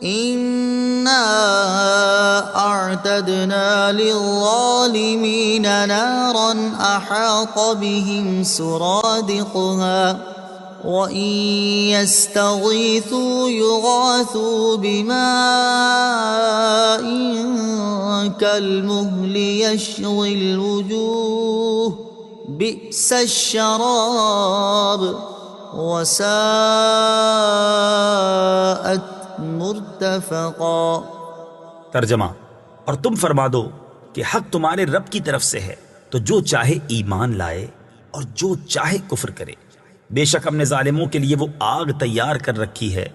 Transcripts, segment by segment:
إنا أعتدنا للظالمين نارا أحاط بهم سرادقها وإن يستغيثوا يغاثوا بماء كالمهل يشوي الوجوه بئس الشراب وساءت مرتفقا۔ ترجمہ: اور تم فرما دو کہ حق تمہارے رب کی طرف سے ہے، تو جو چاہے ایمان لائے اور جو چاہے کفر کرے۔ بے شک ہم نے ظالموں کے لیے وہ آگ تیار کر رکھی ہے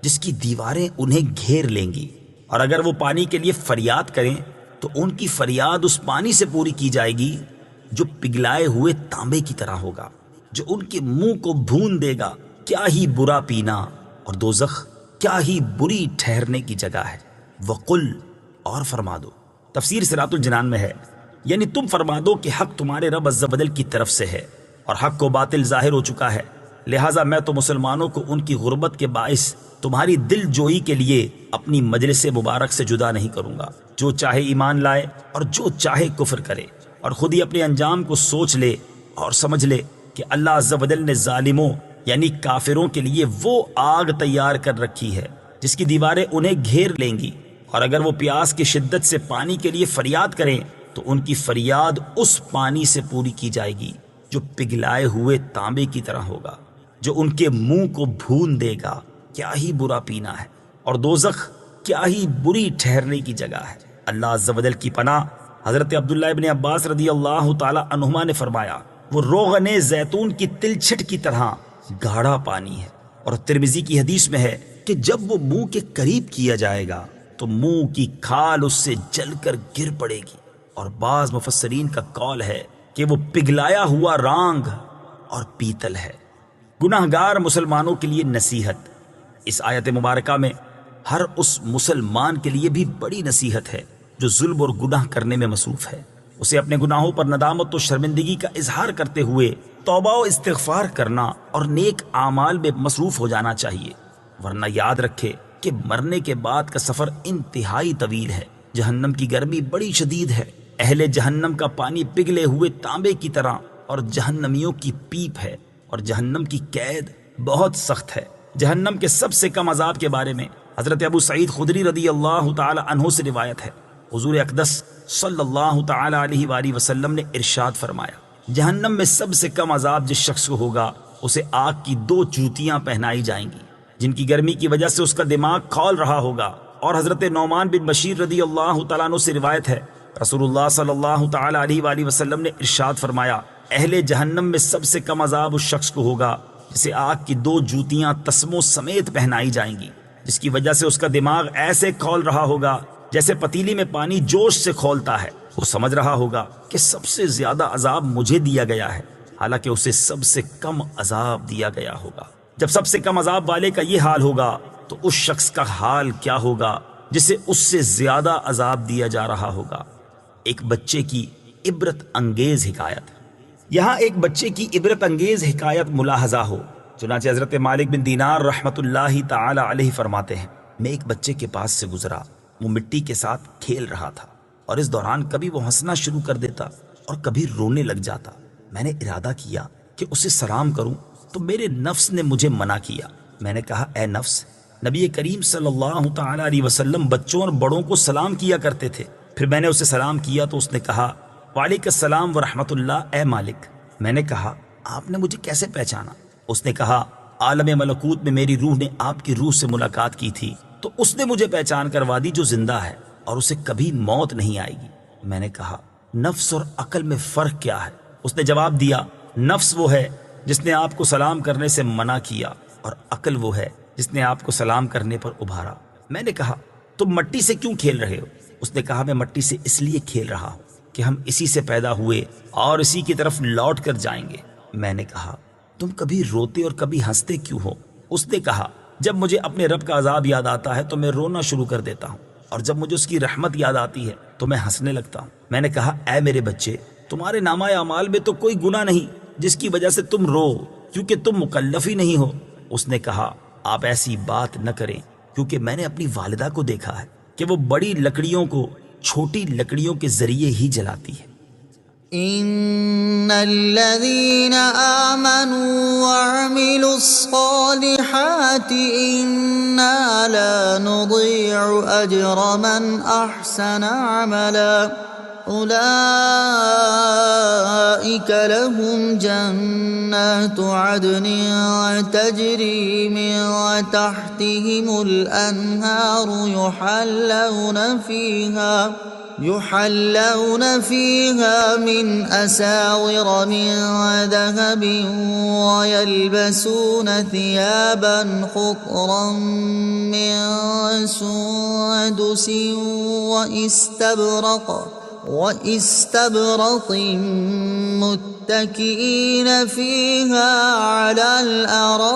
جس کی دیواریں انہیں گھیر لیں گی، اور اگر وہ پانی کے لیے فریاد کریں تو ان کی فریاد اس پانی سے پوری کی جائے گی جو پگھلائے ہوئے تانبے کی طرح ہوگا، جو ان کے منہ کو بھون دے گا۔ کیا ہی برا پینا، اور دوزخ کیا ہی بری ٹھہرنے کی جگہ ہے۔ وقل، اور فرما دو، تفسیر صراط الجنان میں ہے، یعنی تم فرما دو کہ حق تمہارے رب عز و جل کی طرف سے ہے اور حق و باطل ظاہر ہو چکا ہے، لہٰذا میں تو مسلمانوں کو ان کی غربت کے باعث تمہاری دل جوئی کے لیے اپنی مجلس مبارک سے جدا نہیں کروں گا۔ جو چاہے ایمان لائے اور جو چاہے کفر کرے، اور خود ہی اپنے انجام کو سوچ لے اور سمجھ لے کہ اللہ عز و جل نے ظالموں یعنی کافروں کے لیے وہ آگ تیار کر رکھی ہے جس کی دیواریں انہیں گھیر لیں گی، اور اگر وہ پیاس کی شدت سے پانی کے لیے فریاد کریں تو ان کی فریاد اس پانی سے پوری کی جائے گی جو پگھلائے ہوئے تانبے کی طرح ہوگا، جو ان کے منہ کو بھون دے گا۔ کیا ہی برا پینا ہے، اور دوزخ کیا ہی بری ٹھہرنے کی جگہ ہے۔ اللہ عز و جل کی پناہ۔ حضرت عبداللہ ابن عباس رضی اللہ تعالی عنہما نے فرمایا، وہ روغن زیتون کی تلچھٹ کی طرح گاڑھا پانی ہے، اور ترمذی کی حدیث میں ہے کہ جب وہ منہ کے قریب کیا جائے گا تو منہ کی کھال اس سے جل کر گر پڑے گی، اور بعض مفسرین کا قول ہے کہ وہ پگھلایا ہوا رانگ اور پیتل ہے۔ گناہ گار مسلمانوں کے لیے نصیحت۔ اس آیت مبارکہ میں ہر اس مسلمان کے لیے بھی بڑی نصیحت ہے جو ظلم اور گناہ کرنے میں مصروف ہے۔ اسے اپنے گناہوں پر ندامت و شرمندگی کا اظہار کرتے ہوئے توبہ و استغفار کرنا اور نیک اعمال میں مصروف ہو جانا چاہیے، ورنہ یاد رکھے کہ مرنے کے بعد کا سفر انتہائی طویل ہے۔ جہنم کی گرمی بڑی شدید ہے، اہل جہنم کا پانی پگھلے ہوئے تانبے کی طرح اور جہنمیوں کی پیپ ہے، اور جہنم کی قید بہت سخت ہے۔ جہنم کے سب سے کم عذاب کے بارے میں حضرت ابو سعید خدری رضی اللہ تعالی عنہ سے روایت ہے، حضور اقدس صلی اللہ تعالی علیہ وآلہ وسلم نے ارشاد فرمایا، جہنم میں سب سے کم عذاب جس شخص کو ہوگا اسے آگ کی 2 جوتیاں پہنائی جائیں گی جن کی گرمی کی وجہ سے اس کا دماغ کھول رہا ہوگا۔ اور حضرت نعمان بن بشیر رضی اللہ تعالیٰ عنہ سے روایت ہے، رسول اللہ صلی اللہ تعالی علیہ وآلہ وسلم نے ارشاد فرمایا، اہل جہنم میں سب سے کم عذاب اس شخص کو ہوگا جسے آگ کی 2 جوتیاں تسموں سمیت پہنائی جائیں گی، جس کی وجہ سے اس کا دماغ ایسے کھول رہا ہوگا جیسے پتیلی میں پانی جوش سے کھولتا ہے۔ وہ سمجھ رہا ہوگا کہ سب سے زیادہ عذاب مجھے دیا گیا ہے، حالانکہ اسے سب سے کم عذاب دیا گیا ہوگا۔ جب سب سے کم عذاب والے کا یہ حال ہوگا تو اس شخص کا حال کیا ہوگا جسے اس سے زیادہ عذاب دیا جا رہا ہوگا۔ ایک بچے کی عبرت انگیز حکایت۔ یہاں ایک بچے کی عبرت انگیز حکایت ملاحظہ ہو۔ چنانچہ حضرت مالک بن دینار رحمت اللہ تعالی علیہ فرماتے ہیں، میں ایک بچے کے پاس سے گزرا، وہ مٹی کے ساتھ کھیل رہا تھا، اور اس دوران کبھی وہ ہنسنا شروع کر دیتا اور کبھی رونے لگ جاتا۔ میں نے ارادہ کیا کہ اسے سلام کروں تو میرے نفس نے مجھے منع کیا۔ میں نے کہا، اے نفس، نبی کریم صلی اللہ تعالی علیہ وسلم بچوں اور بڑوں کو سلام کیا کرتے تھے۔ پھر میں نے اسے سلام کیا تو اس نے کہا، وعلیکم السلام ورحمۃ اللہ اے مالک۔ میں نے کہا، آپ نے مجھے کیسے پہچانا؟ اس نے کہا، عالم ملکوت میں میری روح نے آپ کی روح سے ملاقات کی تھی تو اس نے مجھے پہچان کروا دی جو زندہ ہے اور اسے کبھی موت نہیں آئے گی۔ میں نے کہا، نفس اور عقل میں فرق کیا ہے؟ اس نے جواب دیا، نفس وہ ہے جس نے آپ کو سلام کرنے سے منع کیا، اور عقل وہ ہے جس نے آپ کو سلام کرنے پر ابھارا۔ میں نے کہا، تم مٹی سے کیوں کھیل رہے ہو؟ اس نے کہا، میں مٹی سے اس لیے کھیل رہا ہوں کہ ہم اسی سے پیدا ہوئے اور اسی کی طرف لوٹ کر جائیں گے۔ میں نے کہا، تم کبھی روتے اور کبھی ہنستے کیوں ہو؟ اس نے کہا، جب مجھے اپنے رب کا عذاب یاد آتا ہے تو میں رونا شروع کر دیتا ہوں، اور جب مجھے اس کی رحمت یاد آتی ہے تو میں ہنسنے لگتا ہوں۔ میں نے کہا، اے میرے بچے، تمہارے نامہ اعمال میں تو کوئی گناہ نہیں جس کی وجہ سے تم رو، کیونکہ تم مکلف ہی نہیں ہو۔ اس نے کہا، آپ ایسی بات نہ کریں، کیونکہ میں نے اپنی والدہ کو دیکھا ہے کہ وہ بڑی لکڑیوں کو چھوٹی لکڑیوں کے ذریعے ہی جلاتی ہے۔ ان الذين آمنوا وعملوا الصالحات انا لا نضيع اجر من احسن عملا اولئك لهم جنات عدن تجري من تحتهم الانهار يحلون فيها من أساور من ذهب ويلبسون ثيابا خضرا من سندس واستبرق متكئين فيها على الأرائك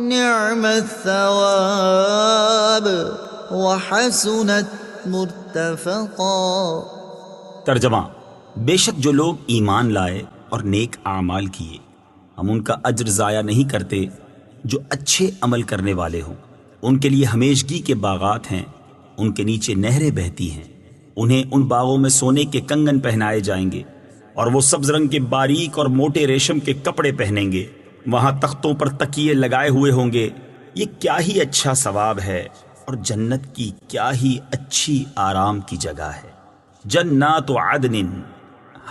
نعم الثواب وحسنت مرتفقا۔ ترجمہ: بے شک جو لوگ ایمان لائے اور نیک اعمال کیے ہم ان کا اجر ضائع نہیں کرتے جو اچھے عمل کرنے والے ہوں۔ ان کے لیے ہمیشگی کے باغات ہیں، ان کے نیچے نہریں بہتی ہیں، انہیں ان باغوں میں سونے کے کنگن پہنائے جائیں گے اور وہ سبز رنگ کے باریک اور موٹے ریشم کے کپڑے پہنیں گے، وہاں تختوں پر تکیے لگائے ہوئے ہوں گے۔ یہ کیا ہی اچھا ثواب ہے اور جنت کی کیا ہی اچھی آرام کی جگہ ہے۔ جنات عدن،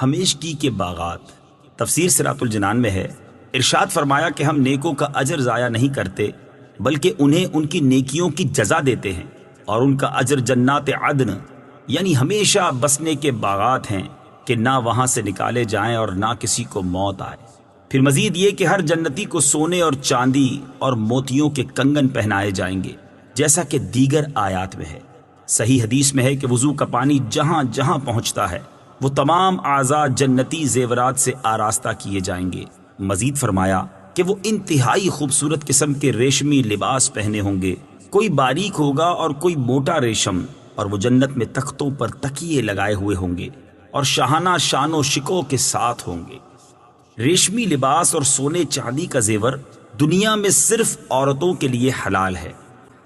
ہمیشگی کے باغات۔ تفسیر صراط الجنان میں ہے، ارشاد فرمایا کہ ہم نیکوں کا اجر ضائع نہیں کرتے بلکہ انہیں ان کی نیکیوں کی جزا دیتے ہیں، اور ان کا اجر جنات عدن یعنی ہمیشہ بسنے کے باغات ہیں کہ نہ وہاں سے نکالے جائیں اور نہ کسی کو موت آئے۔ پھر مزید یہ کہ ہر جنتی کو سونے اور چاندی اور موتیوں کے کنگن پہنائے جائیں گے، جیسا کہ دیگر آیات میں ہے۔ صحیح حدیث میں ہے کہ وضو کا پانی جہاں جہاں پہنچتا ہے وہ تمام اعضاء جنتی زیورات سے آراستہ کیے جائیں گے۔ مزید فرمایا کہ وہ انتہائی خوبصورت قسم کے ریشمی لباس پہنے ہوں گے، کوئی باریک ہوگا اور کوئی موٹا ریشم، اور وہ جنت میں تختوں پر تکیے لگائے ہوئے ہوں گے اور شاہانہ شان و شکو کے ساتھ ہوں گے۔ ریشمی لباس اور سونے چاندی کا زیور دنیا میں صرف عورتوں کے لیے حلال ہے۔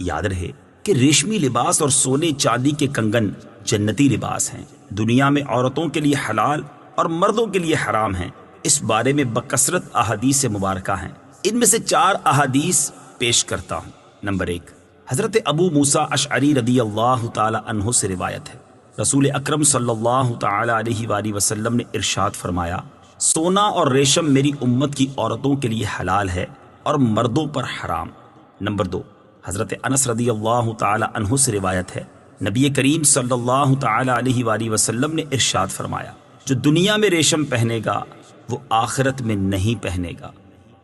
یاد رہے کہ ریشمی لباس اور سونے چاندی کے کنگن جنتی لباس ہیں، دنیا میں عورتوں کے لیے حلال اور مردوں کے لیے حرام ہیں۔ اس بارے میں بکثرت احادیث مبارکہ ہیں، ان میں سے 4 احادیث پیش کرتا ہوں۔ نمبر 1، حضرت ابو موسیٰ اشعری رضی اللہ تعالی عنہ سے روایت ہے، رسول اکرم صلی اللہ تعالی علیہ وآلہ وسلم نے ارشاد فرمایا، سونا اور ریشم میری امت کی عورتوں کے لیے حلال ہے اور مردوں پر حرام۔ نمبر 2، حضرت انس رضی اللہ تعالی عنہ سے روایت ہے، نبی کریم صلی اللہ تعالی علیہ وآلہ وسلم نے ارشاد فرمایا، جو دنیا میں ریشم پہنے گا وہ آخرت میں نہیں پہنے گا۔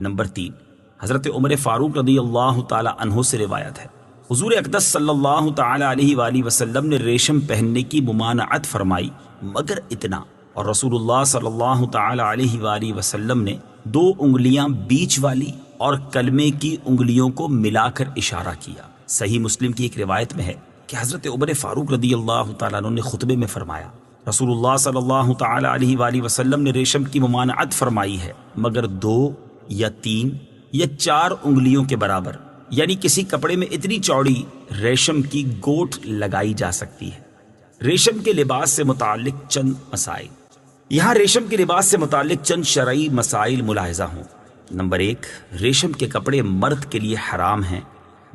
نمبر 3، حضرت عمر فاروق رضی اللہ تعالی عنہ سے روایت ہے، حضور اقدس صلی اللہ تعالی علیہ وآلہ وسلم نے ریشم پہننے کی ممانعت فرمائی مگر اتنا، اور رسول اللہ صلی اللہ تعالی علیہ وآلہ وسلم نے 2 انگلیاں بیچ والی اور کلمے کی انگلیوں کو ملا کر اشارہ کیا۔ صحیح مسلم کی ایک روایت میں ہے کہ حضرت عمر فاروق رضی اللہ تعالیٰ عنہ نے خطبے میں فرمایا، رسول اللہ صلی اللہ تعالی علیہ وآلہ وسلم نے ریشم کی ممانعت فرمائی ہے مگر 2 یا 3 یا 4 انگلیوں کے برابر، یعنی کسی کپڑے میں اتنی چوڑی ریشم کی گوٹھ لگائی جا سکتی ہے۔ ریشم کے لباس سے متعلق چند مسائل۔ یہاں ریشم کے لباس سے متعلق چند شرعی مسائل ملاحظہ ہوں۔ نمبر 1، ریشم کے کپڑے مرد کے لیے حرام ہیں،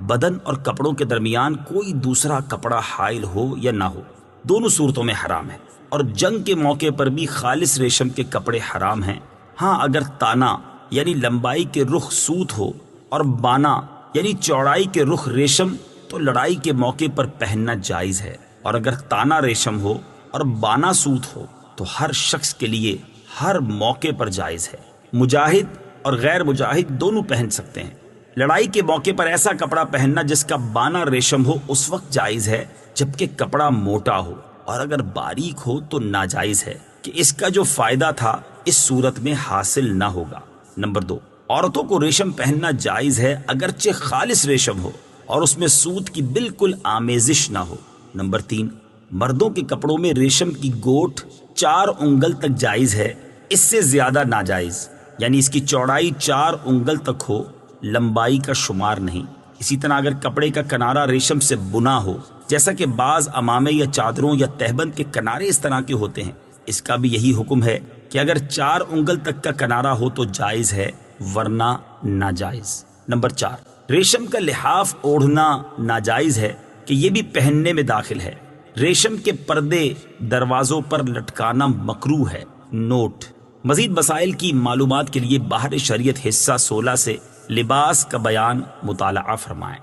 بدن اور کپڑوں کے درمیان کوئی دوسرا کپڑا حائل ہو یا نہ ہو، دونوں صورتوں میں حرام ہے، اور جنگ کے موقع پر بھی خالص ریشم کے کپڑے حرام ہیں۔ ہاں اگر تانا یعنی لمبائی کے رخ سوت ہو اور بانا یعنی چوڑائی کے رخ ریشم تو لڑائی کے موقع پر پہننا جائز ہے، اور اگر تانا ریشم ہو اور بانا سوت ہو تو ہر شخص کے لیے ہر موقع پر جائز ہے۔ مجاہد اور غیر مجاہد دونوں پہن سکتے ہیں۔ لڑائی کے موقع پر ایسا کپڑا پہننا جس کا بانا ریشم ہو اس وقت جائز ہے جبکہ کپڑا موٹا ہو، اور اگر باریک ہو تو ناجائز ہے کہ اس کا جو فائدہ تھا اس صورت میں حاصل نہ ہوگا۔ نمبر 2، عورتوں کو ریشم پہننا جائز ہے اگرچہ خالص ریشم ہو اور اس میں سوت کی بالکل آمیزش نہ ہو۔ نمبر 3، مردوں کے کپڑوں میں ریشم کی گوٹھ 4 انگل تک جائز ہے، اس سے زیادہ ناجائز، یعنی اس کی چوڑائی 4 انگل تک ہو، لمبائی کا شمار نہیں۔ اسی طرح اگر کپڑے کا کنارہ ریشم سے بنا ہو، جیسا کہ بعض عمامے یا چادروں یا تہبند کے کنارے اس طرح کے ہوتے ہیں، اس کا بھی یہی حکم ہے کہ اگر 4 انگل تک کا کنارہ ہو تو جائز ہے، ورنہ ناجائز۔ نمبر 4، ریشم کا لحاف اوڑھنا ناجائز ہے کہ یہ بھی پہننے میں داخل ہے۔ ریشم کے پردے دروازوں پر لٹکانا مکروہ ہے۔ نوٹ: مزید مسائل کی معلومات کے لیے بحر شریعت حصہ 16 سے لباس کا بیان مطالعہ فرمائیں۔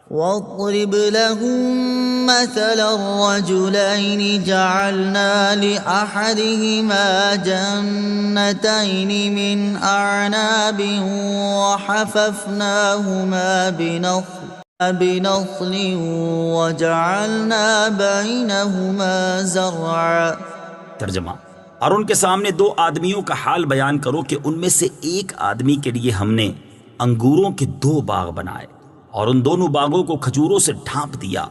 واضرب لهم مثل الرجلين جعلنا لأحدهما جنتين من أعناب وحففناهما بنخل وجعلنا بينهما زرعا۔ ترجمہ: اور ان کے سامنے 2 آدمیوں کا حال بیان کرو کہ ان میں سے ایک آدمی کے لیے ہم نے انگوروں کے 2 باغ بنائے اور ان دونوں باغوں کو کھجوروں سے ڈھانپ دیا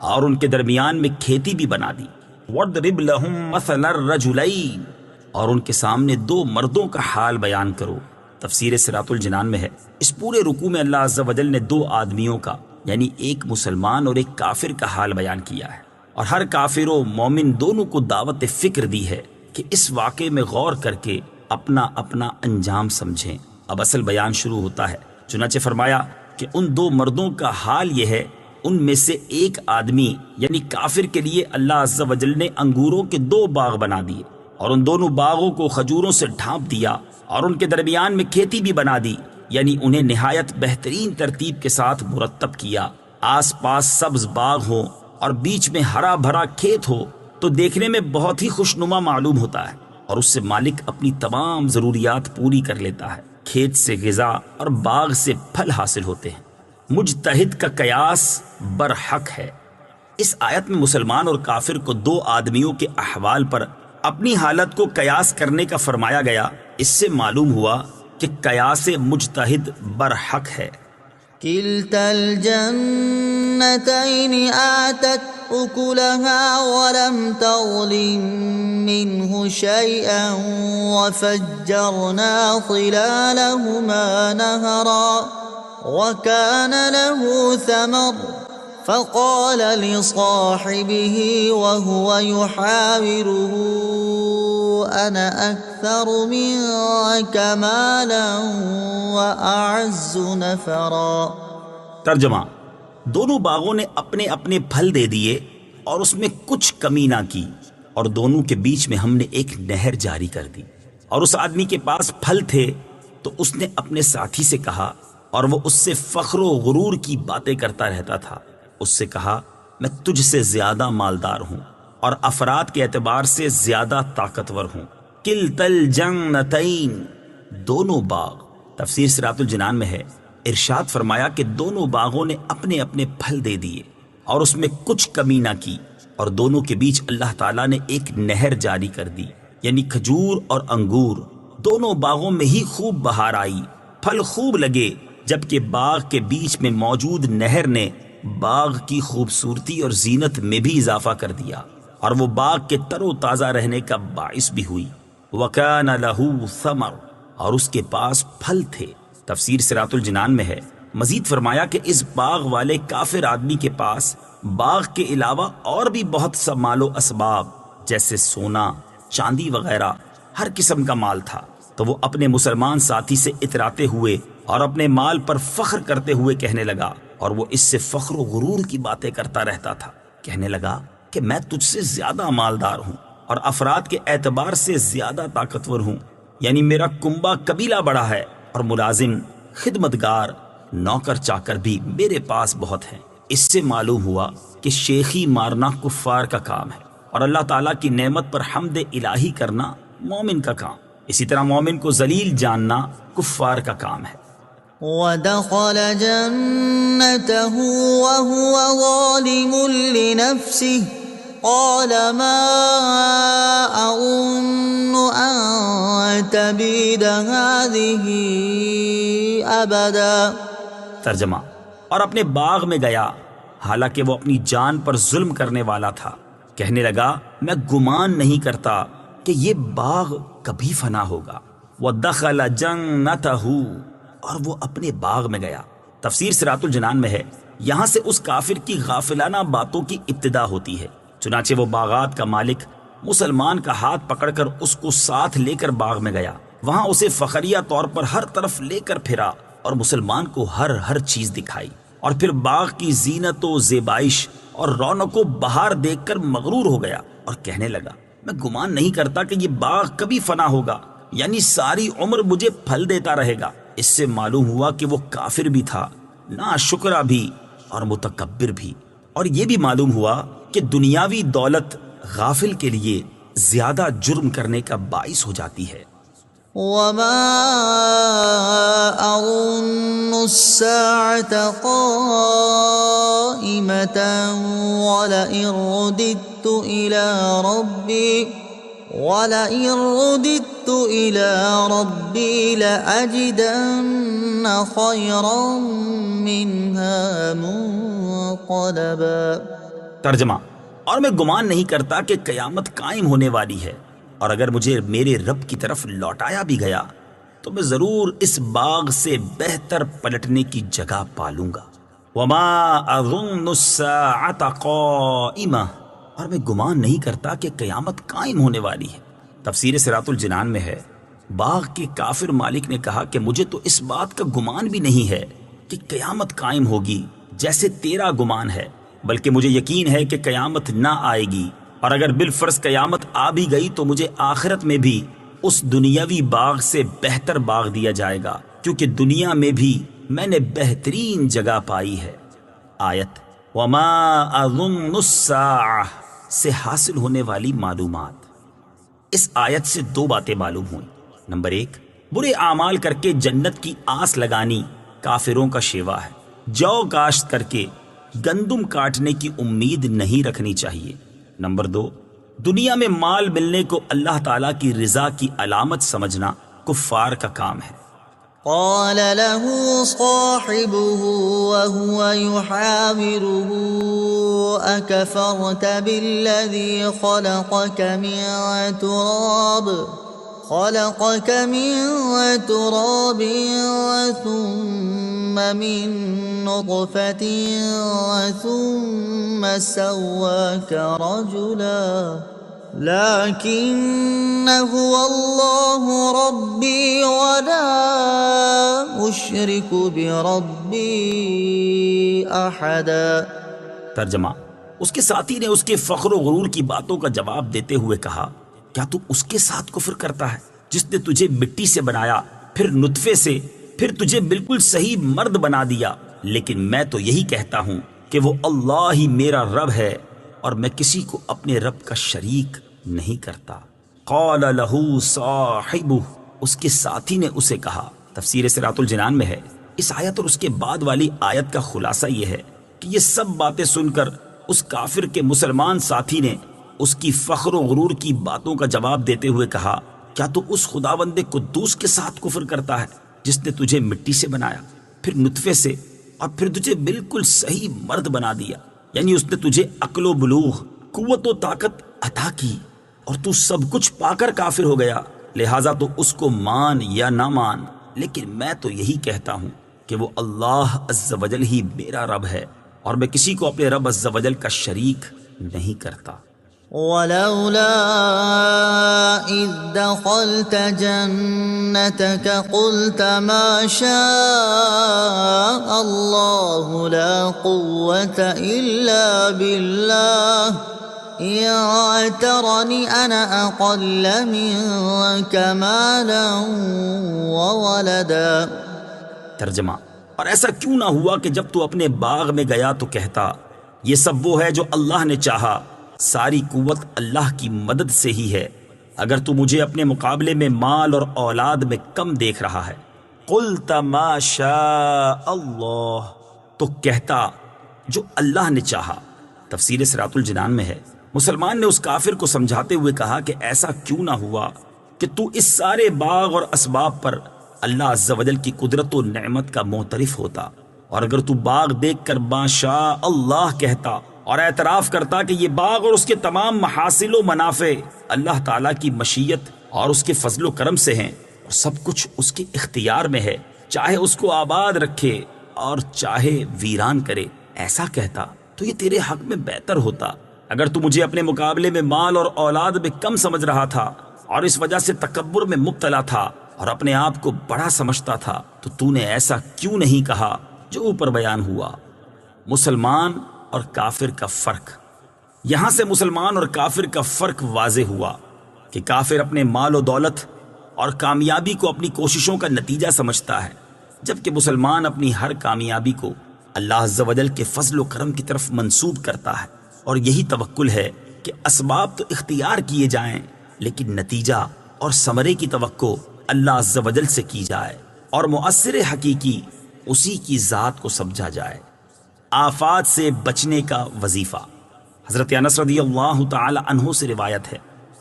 اور ان کے درمیان میں کھیتی بھی بنا دی۔ وَاضْرِبْ لَهُم مَثَلَ الرَّجُلَيْنِ، اور ان کے سامنے 2 مردوں کا حال بیان کرو۔ تفسیر صراط الجنان میں ہے، اس پورے رکوع میں اللہ عز و جل نے 2 آدمیوں کا یعنی ایک مسلمان اور ایک کافر کا حال بیان کیا ہے، اور ہر کافر و مومن دونوں کو دعوت فکر دی ہے کہ اس واقعے میں غور کر کے اپنا اپنا انجام سمجھیں۔ اب اصل بیان شروع ہوتا ہے۔ چنانچہ فرمایا کہ ان 2 مردوں کا حال یہ ہے، ان میں سے ایک آدمی یعنی کافر کے لیے اللہ عز و جل نے انگوروں کے 2 باغ بنا دیے اور ان دونوں باغوں کو کھجوروں سے ڈھانپ دیا اور ان کے درمیان میں کھیتی بھی بنا دی، یعنی انہیں نہایت بہترین ترتیب کے ساتھ مرتب کیا۔ آس پاس سبز باغ ہو اور بیچ میں ہرا بھرا کھیت ہو تو دیکھنے میں بہت ہی خوشنما معلوم ہوتا ہے، اور اس سے مالک اپنی تمام ضروریات پوری کر لیتا ہے۔ کھیت سے غذا اور باغ سے پھل حاصل ہوتے ہیں۔ مجتہد کا قیاس برحق ہے۔ اس آیت میں مسلمان اور کافر کو 2 آدمیوں کے احوال پر اپنی حالت کو قیاس کرنے کا فرمایا گیا۔ اس سے معلوم ہوا کہ قیاس مجتہد برحق ہے۔ كلتا الجنتين آتت أكلها ولم تظلم منه شيئا وفجرنا خلالهما نهرا وكان له ثمر فقال لصاحبه وهو يحاوره أنا أكثر منك مالا وأعز نفرا۔ ترجمہ: دونوں باغوں نے اپنے اپنے پھل دے دیے اور اس میں کچھ کمی نہ کی، اور دونوں کے بیچ میں ہم نے ایک نہر جاری کر دی۔ اور اس آدمی کے پاس پھل تھے تو اس نے اپنے ساتھی سے کہا، اور وہ اس سے فخر و غرور کی باتیں کرتا رہتا تھا، اس سے کہا میں تجھ سے زیادہ مالدار ہوں اور افراد کے اعتبار سے زیادہ طاقتور ہوں۔ کلتا الجنتین، دونوں باغ۔ تفسیر صراط الجنان میں ہے، ارشاد فرمایا کہ دونوں باغوں نے اپنے اپنے پھل دے دیے اور اس میں کچھ کمی نہ کی، اور دونوں کے بیچ اللہ تعالیٰ نے ایک نہر جاری کر دی، یعنی کھجور اور انگور۔ دونوں باغوں میں ہی خوب بہار آئی، پھل خوب لگے، جبکہ باغ کے بیچ میں موجود نہر نے باغ کی خوبصورتی اور زینت میں بھی اضافہ کر دیا، اور وہ باغ کے تر و تازہ رہنے کا باعث بھی ہوئی۔ وَكَانَ لَهُ ثَمَرٌ، اور اس کے پاس پھل تھے۔ تفسیر صراط الجنان میں ہے، مزید فرمایا کہ اس باغ والے کافر آدمی کے پاس باغ کے علاوہ اور بھی بہت سا مال و اسباب جیسے سونا، چاندی وغیرہ ہر قسم کا مال تھا، تو وہ اپنے مسلمان ساتھی سے اتراتے ہوئے اور اپنے مال پر فخر کرتے ہوئے کہنے لگا، اور وہ اس سے فخر و غرور کی باتیں کرتا رہتا تھا، کہنے لگا کہ میں تجھ سے زیادہ مالدار ہوں اور افراد کے اعتبار سے زیادہ طاقتور ہوں، یعنی میرا کنبہ قبیلہ بڑا ہے اور ملازم، خدمتگار، نوکر چاکر بھی میرے پاس بہت ہیں۔ اس سے معلوم ہوا کہ شیخی مارنا کفار کا کام ہے، اور اللہ تعالیٰ کی نعمت پر حمد الہی کرنا مومن کا کام۔ اسی طرح مومن کو ذلیل جاننا کفار کا کام ہے۔ ودخل جنته وهو ظالم لنفسه قال ما أظن أن تبيد هذه أبدا۔ ترجمہ: اور اپنے باغ میں گیا حالانکہ وہ اپنی جان پر ظلم کرنے والا تھا، کہنے لگا میں گمان نہیں کرتا کہ یہ باغ کبھی فنا ہوگا۔ وَدَخَلَ جَنَّتَهُ، اور وہ اپنے باغ میں گیا۔ تفسیر صراط الجنان میں ہے، یہاں سے اس کافر کی غافلانہ باتوں کی ابتدا ہوتی ہے۔ چنانچہ وہ باغات کا مالک مسلمان کا ہاتھ پکڑ کر اس کو ساتھ لے کر باغ میں گیا، وہاں اسے فخریہ طور پر ہر طرف لے کر پھرا اور مسلمان کو ہر چیز دکھائی، اور پھر باغ کی زینت و زیبائش اور رونق و بہار دیکھ کر مغرور ہو گیا اور کہنے لگا، میں گمان نہیں کرتا کہ یہ باغ کبھی فنا ہوگا، یعنی ساری عمر مجھے پھل دیتا رہے گا۔ اس سے معلوم ہوا کہ وہ کافر بھی تھا، ناشکرا بھی اور متکبر بھی، اور یہ بھی معلوم ہوا کہ دنیاوی دولت غافل کے لیے زیادہ جرم کرنے کا باعث ہو جاتی ہے۔ وما أظن الساعة قائمة ولئن رددت إلى ربي لأجدن خيرا منها منقلبا۔ ترجمہ، اور میں گمان نہیں کرتا کہ قیامت قائم ہونے والی ہے، اور اگر مجھے میرے رب کی طرف لوٹایا بھی گیا تو میں ضرور اس باغ سے بہتر پلٹنے کی جگہ پالوں گا۔ وما اظن الساعة قائمة، اور میں گمان نہیں کرتا کہ قیامت قائم ہونے والی ہے۔ تفسیر صراط الجنان میں ہے، باغ کے کافر مالک نے کہا کہ مجھے تو اس بات کا گمان بھی نہیں ہے کہ قیامت قائم ہوگی جیسے تیرا گمان ہے، بلکہ مجھے یقین ہے کہ قیامت نہ آئے گی، اور اگر بالفرض قیامت آ بھی گئی تو مجھے آخرت میں بھی اس دنیاوی باغ سے بہتر باغ دیا جائے گا، کیونکہ دنیا میں بھی میں نے بہترین جگہ پائی ہے۔ آیت وما اظن الساعہ سے حاصل ہونے والی معلومات۔ اس آیت سے دو باتیں معلوم ہوئیں۔ نمبر 1، برے اعمال کر کے جنت کی آس لگانی کافروں کا شیوا ہے۔ جو کاشت کر کے گندم کاٹنے کی امید نہیں رکھنی چاہیے۔ نمبر 2، دنیا میں مال ملنے کو اللہ تعالیٰ کی رضا کی علامت سمجھنا کفار کا کام ہے۔ قال له صاحبه وهو يحاوره أكفرت بالذي خلقك من تراب ثم من نطفة ثم سواك رجلا لكن هو الله ربي ولا أشرك بربي أحدا۔ ترجمہ، اس کے ساتھی نے اس کے فخر و غرور کی باتوں کا جواب دیتے ہوئے کہا، کیا تو اس کے ساتھ کفر کرتا ہے جس نے تجھے مٹی سے بنایا، پھر نطفے سے، پھر تجھے بالکل صحیح مرد بنا دیا؟ لیکن میں تو یہی کہتا ہوں کہ وہ اللہ ہی میرا رب ہے، اور میں کسی کو اپنے رب کا شریک نہیں کرتا۔ قال له صاحبہ، اس کے ساتھی نے اسے کہا۔ تفسیر صراط الجنان میں ہے، اس آیت اور اس کے بعد والی آیت کا خلاصہ یہ ہے کہ یہ سب باتیں سن کر اس کافر کے مسلمان ساتھی نے اس کی فخر و غرور کی باتوں کا جواب دیتے ہوئے کہا، کیا تو اس خداوند قدوس کے ساتھ کفر کرتا ہے جس نے تجھے مٹی سے بنایا، پھر نطفے سے، اور پھر تجھے بالکل صحیح مرد بنا دیا؟ یعنی اس نے تجھے عقل و بلوغ، قوت و طاقت عطا کی، اور تو سب کچھ پا کر کافر ہو گیا، لہٰذا تو اس کو مان یا نہ مان، لیکن میں تو یہی کہتا ہوں کہ وہ اللہ عز و جل ہی میرا رب ہے، اور میں کسی کو اپنے رب عز و جل کا شریک نہیں کرتا۔ ولولا إذ دخلت جنتك قلت ما شاء الله لا قوة إلا بالله إن ترني أنا أقل منك مالا وولدا۔ ترجمہ، اور ایسا کیوں نہ ہوا کہ جب تو اپنے باغ میں گیا تو کہتا، یہ سب وہ ہے جو اللہ نے چاہا، ساری قوت اللہ کی مدد سے ہی ہے، اگر تو مجھے اپنے مقابلے میں مال اور اولاد میں کم دیکھ رہا ہے۔ قلت ما شاء اللہ، تو کہتا جو اللہ نے چاہا۔ تفسیر صراط الجنان میں ہے، مسلمان نے اس کافر کو سمجھاتے ہوئے کہا کہ ایسا کیوں نہ ہوا کہ تو اس سارے باغ اور اسباب پر اللہ عز و جل کی قدرت و نعمت کا معترف ہوتا، اور اگر تو باغ دیکھ کر ما شاء اللہ کہتا اور اعتراف کرتا کہ یہ باغ اور اس کے تمام محاصل و منافع اللہ تعالیٰ کی مشیت اور اس کے فضل و کرم سے ہیں، اور سب کچھ اس کے اختیار میں ہے، چاہے اس کو آباد رکھے اور چاہے ویران کرے، ایسا کہتا تو یہ تیرے حق میں بہتر ہوتا۔ اگر تو مجھے اپنے مقابلے میں مال اور اولاد میں کم سمجھ رہا تھا اور اس وجہ سے تکبر میں مبتلا تھا اور اپنے آپ کو بڑا سمجھتا تھا، تو نے ایسا کیوں نہیں کہا جو اوپر بیان ہوا۔ مسلمان اور کافر کا فرق۔ یہاں سے مسلمان اور کافر کا فرق واضح ہوا کہ کافر اپنے مال و دولت اور کامیابی کو اپنی کوششوں کا نتیجہ سمجھتا ہے، جبکہ مسلمان اپنی ہر کامیابی کو اللہ عز و جل کے فضل و کرم کی طرف منسوب کرتا ہے، اور یہی توکل ہے کہ اسباب تو اختیار کیے جائیں لیکن نتیجہ اور ثمرے کی توقع اللہ عز و جل سے کی جائے اور مؤثر حقیقی اسی کی ذات کو سمجھا جائے۔ آفات سے بچنے کا وظیفہ۔ حضرت انس رضی اللہ تعالی عنہ سے روایت ہے،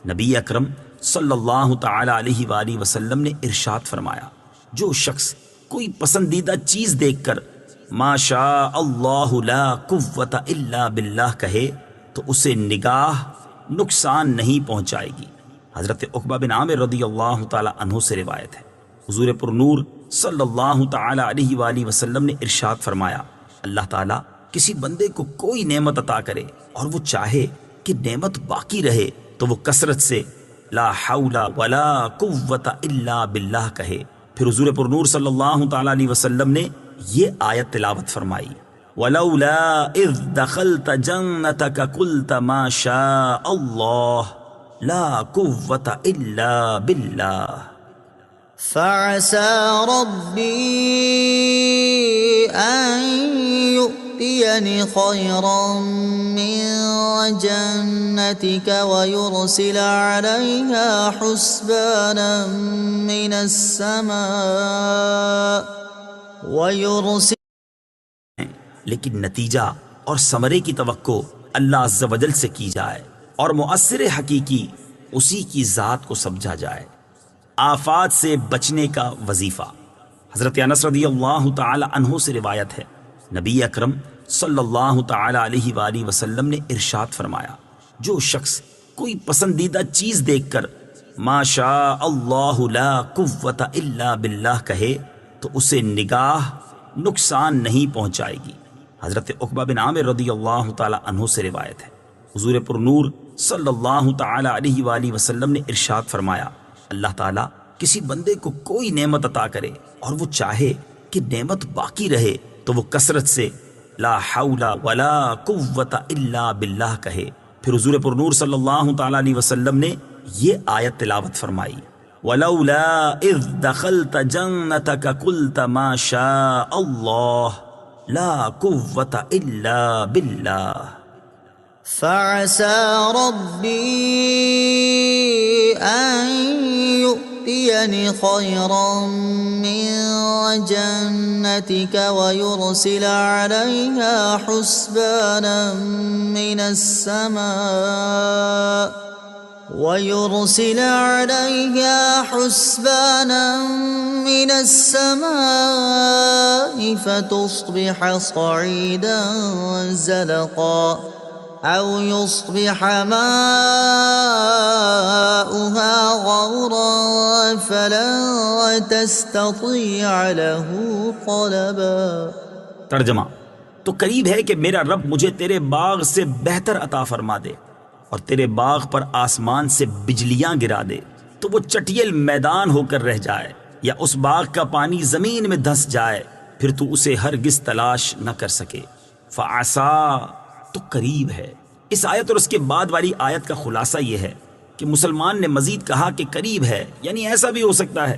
نبی اکرم صلی اللہ تعالی علیہ وآلہ وسلم نے ارشاد فرمایا، جو شخص کوئی پسندیدہ چیز دیکھ کر ما شاء اللہ لا قوت الا باللہ کہے تو اسے نگاہ نقصان نہیں پہنچائے گی۔ حضرت عقبہ بن عامر رضی اللہ تعالی عنہ سے روایت ہے، حضور پر نور صلی اللہ تعالی علیہ وآلہ وسلم نے ارشاد فرمایا، اللہ تعالیٰ کسی بندے کو کوئی نعمت عطا کرے اور وہ چاہے کہ نعمت باقی رہے تو وہ کثرت سے لا حول ولا قوت الا باللہ کہے۔ پھر حضور پر نور صلی اللہ تعالی علیہ وسلم نے یہ آیت تلاوت فرمائی، وَلَوْلَا إِذْ دَخَلْتَ جَنَّتَكَ قُلْتَ مَا شَاءَ اللَّهُ لَا قُوَّةَ إِلَّا بِاللَّهِ فعسى ربي أن يؤتيني خيرا من جنتك ويرسل عليها حسبانا من السماء لیکن نتیجہ اور ثمرے کی توقع اللہ عز و جل سے کی جائے اور مؤثر حقیقی اسی کی ذات کو سمجھا جائے۔ آفات سے بچنے کا وظیفہ۔ حضرت انس رضی اللہ تعالی عنہ سے روایت ہے، نبی اکرم صلی اللہ تعالی علیہ وآلہ وسلم نے ارشاد فرمایا، جو شخص کوئی پسندیدہ چیز دیکھ کر ما شاء اللہ لا قوت الا باللہ کہے تو اسے نگاہ نقصان نہیں پہنچائے گی۔ حضرت عقبہ بن عامر رضی اللہ تعالی عنہ سے روایت ہے، حضور پر نور صلی اللہ تعالی علیہ وآلہ وسلم نے ارشاد فرمایا، اللہ تعالیٰ کسی بندے کو کوئی نعمت عطا کرے اور وہ چاہے کہ نعمت باقی رہے تو وہ کثرت سے لا حول ولا قوت الا باللہ کہے۔ پھر حضور پر نور صلی اللہ تعالی علیہ وسلم نے یہ آیت تلاوت فرمائی، وَلَوْلَا إِذْ دَخَلْتَ جَنَّتَكَ قُلْتَ مَا شَاءَ اللَّهُ لَا قُوَّةَ إِلَّا بِاللَّهِ فعسى ربي أن يؤتيني خيرا من جنتك ويرسل عليها حسبانا من السماء فتصبح صعيدا زلقا أو يصبح ماؤها غورا فلن تستطيع له طلبا۔ ترجمہ۔ تو قریب ہے کہ میرا رب مجھے تیرے باغ سے بہتر عطا فرما دے اور تیرے باغ پر آسمان سے بجلیاں گرا دے تو وہ چٹیل میدان ہو کر رہ جائے، یا اس باغ کا پانی زمین میں دھس جائے، پھر تو اسے ہرگز تلاش نہ کر سکے۔ فعسا تو قریب ہے۔ اس آیت اور اس کے بعد والی آیت کا خلاصہ یہ ہے کہ مسلمان نے مزید کہا کہ قریب ہے، یعنی ایسا بھی ہو سکتا ہے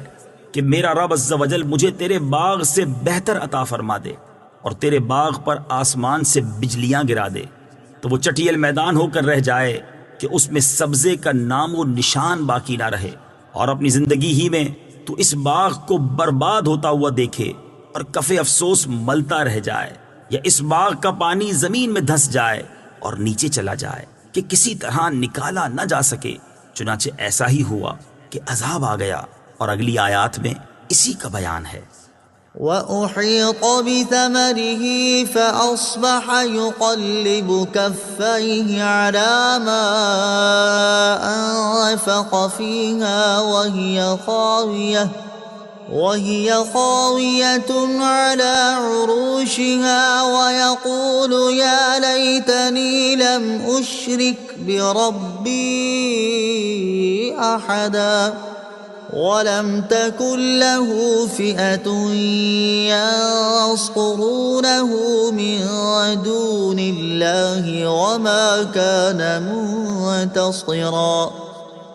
کہ میرا رب عز و جل مجھے تیرے باغ سے بہتر عطا فرما دے اور تیرے باغ پر آسمان سے بجلیاں گرا دے تو وہ چٹیل میدان ہو کر رہ جائے کہ اس میں سبزے کا نام و نشان باقی نہ رہے، اور اپنی زندگی ہی میں تو اس باغ کو برباد ہوتا ہوا دیکھے اور کف افسوس ملتا رہ جائے، یا اس باغ کا پانی زمین میں دھس جائے اور نیچے چلا جائے کہ کسی طرح نکالا نہ جا سکے۔ چنانچہ ایسا ہی ہوا کہ عذاب آ گیا، اور اگلی آیات میں اسی کا بیان ہے۔ وَأُحِيطَ بِثَمَرِهِ فَأَصْبَحَ يُقَلِّبُ كَفَّيْهِ عَلَى مَا أَنفَقَ فِيهَا وهي خاوية على عروشها ويقول يا ليتني لم أشرك بربي أحدا ولم تكن له فئة ينصرونه من دون الله وما كان منتصرا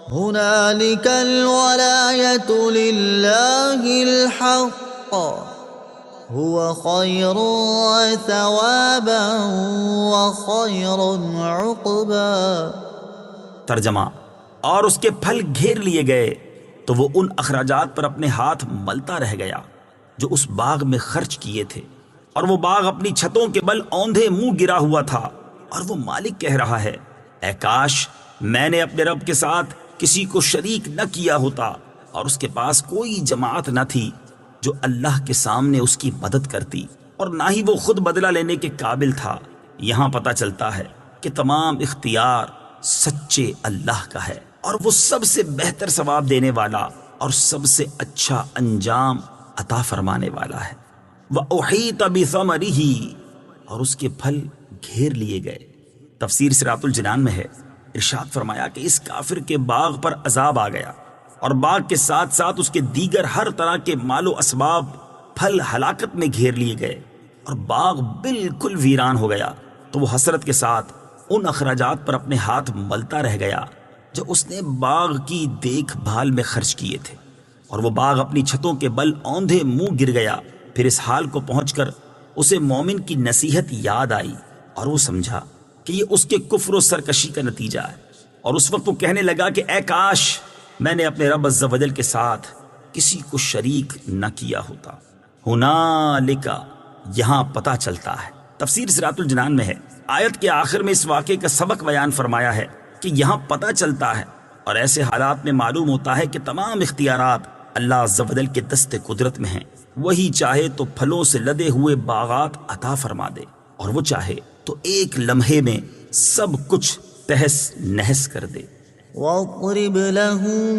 هنالك الولاية لله الحق هو خير ثوابا وخير عقبا۔ ترجمہ، اور اس کے پھل گھیر لیے گئے تو وہ ان اخراجات پر اپنے ہاتھ ملتا رہ گیا جو اس باغ میں خرچ کیے تھے، اور وہ باغ اپنی چھتوں کے بل اوندھے منہ گرا ہوا تھا، اور وہ مالک کہہ رہا ہے اے کاش میں نے اپنے رب کے ساتھ کسی کو شریک نہ کیا ہوتا، اور اس کے پاس کوئی جماعت نہ تھی جو اللہ کے سامنے اس کی مدد کرتی، اور نہ ہی وہ خود بدلہ لینے کے قابل تھا۔ یہاں پتہ چلتا ہے کہ تمام اختیار سچے اللہ کا ہے، اور وہ سب سے بہتر ثواب دینے والا اور سب سے اچھا انجام عطا فرمانے والا ہے۔ وَأُحِيطَ بِثَمَرِهِ، اور اس کے پھل گھیر لیے گئے۔ تفسیر صراط الجنان میں ہے، ارشاد فرمایا کہ اس کافر کے باغ پر عذاب آ گیا، اور باغ کے ساتھ ساتھ اس کے دیگر ہر طرح کے مال و اسباب پھل ہلاکت میں گھیر لیے گئے، اور باغ بالکل ویران ہو گیا۔ تو وہ حسرت کے ساتھ ان اخراجات پر اپنے ہاتھ ملتا رہ گیا جو اس نے باغ کی دیکھ بھال میں خرچ کیے تھے، اور وہ باغ اپنی چھتوں کے بل اوندھے منہ گر گیا۔ پھر اس حال کو پہنچ کر اسے مومن کی نصیحت یاد آئی، اور وہ سمجھا کہ یہ اس کے کفر و سرکشی کا نتیجہ ہے، اور اس وقت وہ کہنے لگا کہ اے کاش میں نے اپنے رب عز و جل کے ساتھ کسی کو شریک نہ کیا ہوتا۔ ہنالک، یہاں پتہ چلتا ہے۔ تفسیر صراط الجنان میں ہے، آیت کے آخر میں اس واقعے کا سبق بیان فرمایا ہے کہ یہاں پتہ چلتا ہے، اور ایسے حالات میں معلوم ہوتا ہے کہ تمام اختیارات اللہ عز و جل کے دست قدرت میں ہیں۔ وہی چاہے تو پھلوں سے لدے ہوئے باغات عطا فرما دے، اور وہ چاہے تو ایک لمحے میں سب کچھ تہس نہس کر دے۔ واضرب لهم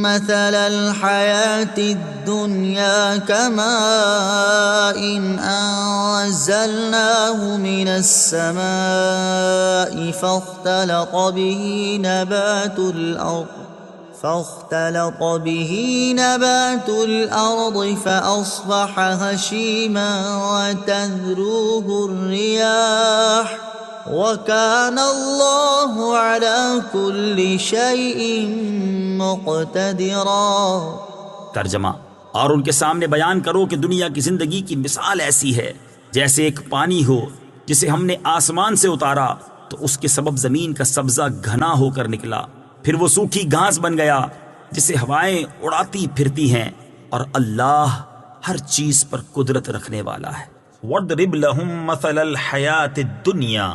مثل الحياة الدنيا كماء أنزلناه من السماء فاختلط به نبات الأرض فأصبح هشيما وتذروه الرياح وَكَانَ اللَّهُ عَلَى كُلِّ شَيْءٍ مُقْتَدِرًا۔ ترجمہ، اور ان کے سامنے بیان کرو کہ دنیا کی زندگی کی مثال ایسی ہے جیسے ایک پانی ہو جسے ہم نے آسمان سے اتارا تو اس کے سبب زمین کا سبزہ گھنا ہو کر نکلا، پھر وہ سوکھی گھاس بن گیا جسے ہوائیں اڑاتی پھرتی ہیں، اور اللہ ہر چیز پر قدرت رکھنے والا ہے۔ وَاضْرِبْ لَهُمْ مَثَلَ الْحَيَاةِ الدُّنْيَا،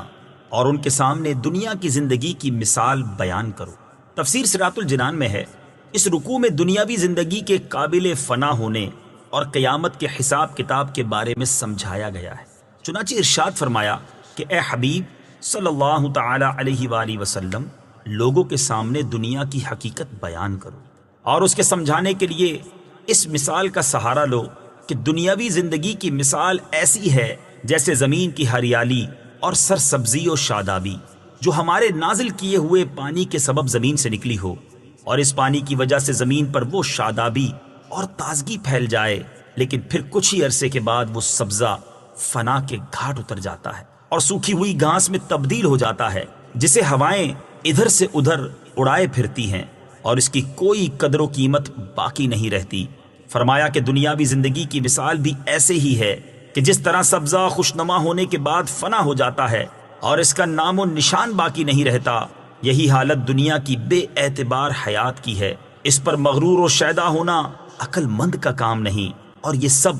اور ان کے سامنے دنیا کی زندگی کی مثال بیان کرو۔ تفسیر صراط الجنان میں ہے، اس رکوع میں دنیاوی زندگی کے قابل فنا ہونے اور قیامت کے حساب کتاب کے بارے میں سمجھایا گیا ہے۔ چنانچہ ارشاد فرمایا کہ اے حبیب صلی اللہ تعالی علیہ وآلہ وسلم، لوگوں کے سامنے دنیا کی حقیقت بیان کرو، اور اس کے سمجھانے کے لیے اس مثال کا سہارا لو کہ دنیاوی زندگی کی مثال ایسی ہے جیسے زمین کی ہریالی اور سرسبزی و شادابی جو ہمارے نازل کیے ہوئے پانی کے سبب زمین سے نکلی ہو، اور اس پانی کی وجہ سے زمین پر وہ شادابی اور تازگی پھیل جائے، لیکن پھر کچھ ہی عرصے کے بعد وہ سبزہ فنا کے گھاٹ اتر جاتا ہے اور سوکھی ہوئی گھاس میں تبدیل ہو جاتا ہے، جسے ہوائیں ادھر سے ادھر اڑائے پھرتی ہیں، اور اس کی کوئی قدر و قیمت باقی نہیں رہتی۔ فرمایا کہ دنیاوی زندگی کی مثال بھی ایسے ہی ہے کہ جس طرح سبزہ خوشنما ہونے کے بعد فنا ہو جاتا ہے اور اس کا نام و نشان باقی نہیں رہتا، یہی حالت دنیا کی بے اعتبار حیات کی ہے۔ اس پر مغرور و شیدا ہونا عقل مند کا کام نہیں، اور یہ سب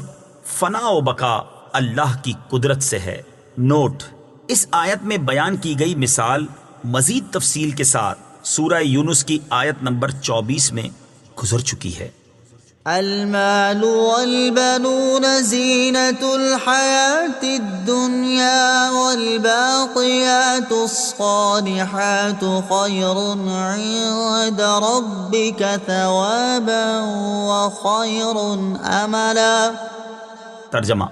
فنا و بقا اللہ کی قدرت سے ہے۔ نوٹ: اس آیت میں بیان کی گئی مثال مزید تفصیل کے ساتھ سورہ یونس کی آیت نمبر 24 میں گزر چکی ہے۔ المال والبنون زينة الحياة الدنيا والباقيات الصالحات خير عند ربك ثوابا وخير أملا۔ ترجمہ: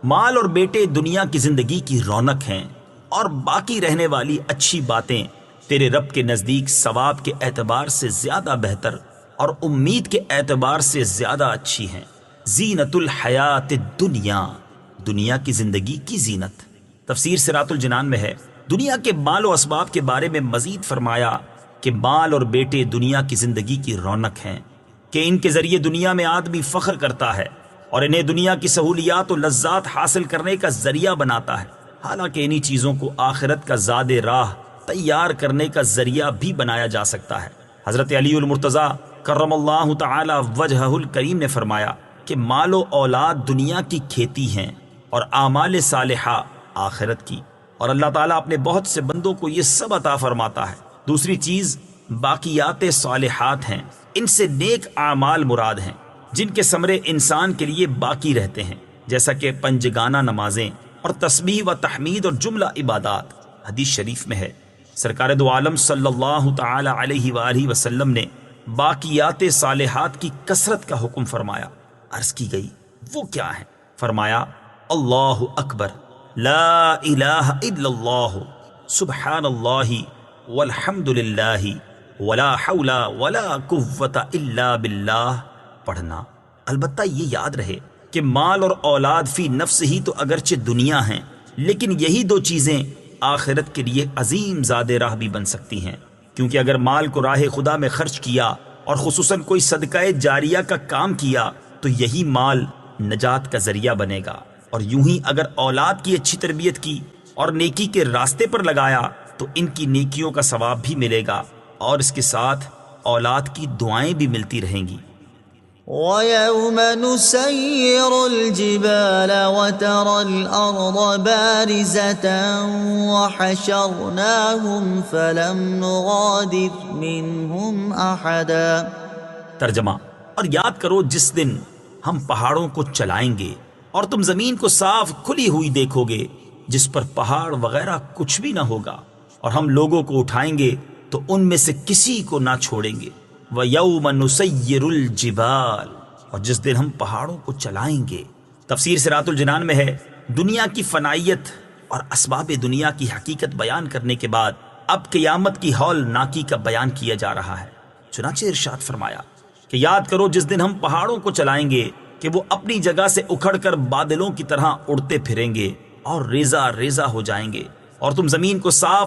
مال اور بیٹے دنیا کی زندگی کی رونق ہیں اور باقی رہنے والی اچھی باتیں تیرے رب کے نزدیک ثواب کے اعتبار سے زیادہ بہتر اور امید کے اعتبار سے زیادہ اچھی ہیں۔ زینت الحیات الدنیا، دنیا کی زندگی کی زینت۔ تفسیر صراط الجنان میں ہے، دنیا کے مال و اسباب کے بارے میں مزید فرمایا کہ مال اور بیٹے دنیا کی زندگی کی رونق ہیں، کہ ان کے ذریعے دنیا میں آدمی فخر کرتا ہے اور انہیں دنیا کی سہولیات و لذات حاصل کرنے کا ذریعہ بناتا ہے، حالانکہ انہی چیزوں کو آخرت کا زاد راہ تیار کرنے کا ذریعہ بھی بنایا جا سکتا ہے۔ حضرت علی المرتضیٰ کرم اللہ تعالی وجہہ الکریم نے فرمایا کہ مال و اولاد دنیا کی کھیتی ہیں اور اعمال صالحہ آخرت کی، اور اللہ تعالیٰ اپنے بہت سے بندوں کو یہ سب عطا فرماتا ہے۔ دوسری چیز باقیات صالحات ہیں، ان سے نیک اعمال مراد ہیں جن کے ثمرے انسان کے لیے باقی رہتے ہیں، جیسا کہ پنجگانہ نمازیں اور تسبیح و تحمید اور جملہ عبادات۔ حدیث شریف میں ہے، سرکار دو عالم صلی اللہ تعالی علیہ وآلہ وسلم نے باقیات صالحات کی کثرت کا حکم فرمایا۔ عرض کی گئی وہ کیا ہیں؟ فرمایا اللہ اکبر، لا الہ الا اللہ، سبحان اللہ والحمد للہ، ولا حول ولا قوت الا باللہ پڑھنا۔ البتہ یہ یاد رہے کہ مال اور اولاد فی نفس ہی تو اگرچہ دنیا ہیں، لیکن یہی دو چیزیں آخرت کے لیے عظیم زاد راہ بھی بن سکتی ہیں، کیونکہ اگر مال کو راہ خدا میں خرچ کیا اور خصوصاً کوئی صدقہ جاریہ کا کام کیا تو یہی مال نجات کا ذریعہ بنے گا، اور یوں ہی اگر اولاد کی اچھی تربیت کی اور نیکی کے راستے پر لگایا تو ان کی نیکیوں کا ثواب بھی ملے گا، اور اس کے ساتھ اولاد کی دعائیں بھی ملتی رہیں گی۔ وَيَوْمَ نُسَيِّرُ الْجِبَالَ وَتَرَى الْأَرْضَ بَارِزَةً وَحَشَرْنَاهُمْ فَلَمْ نُغَادِرْ مِنْهُمْ أَحَدًا۔ ترجمہ: اور یاد کرو جس دن ہم پہاڑوں کو چلائیں گے اور تم زمین کو صاف کھلی ہوئی دیکھو گے جس پر پہاڑ وغیرہ کچھ بھی نہ ہوگا، اور ہم لوگوں کو اٹھائیں گے تو ان میں سے کسی کو نہ چھوڑیں گے۔ وَيَوْمَ نُسَيِّرُ الْجِبَالَ، اور جس دن ہم پہاڑوں کو چلائیں گے۔ تفسیر صراط الجنان میں ہے، دنیا کی فنائیت اور اسباب دنیا کی حقیقت بیان کرنے کے بعد اب قیامت کی ہولناکی کا بیان کیا جا رہا ہے۔ چنانچہ ارشاد فرمایا کہ یاد کرو جس دن ہم پہاڑوں کو چلائیں گے کہ وہ اپنی جگہ سے اکھڑ کر بادلوں کی طرح اڑتے پھریں گے اور ریزہ ریزہ ہو جائیں گے، اور تم زمین کو صاف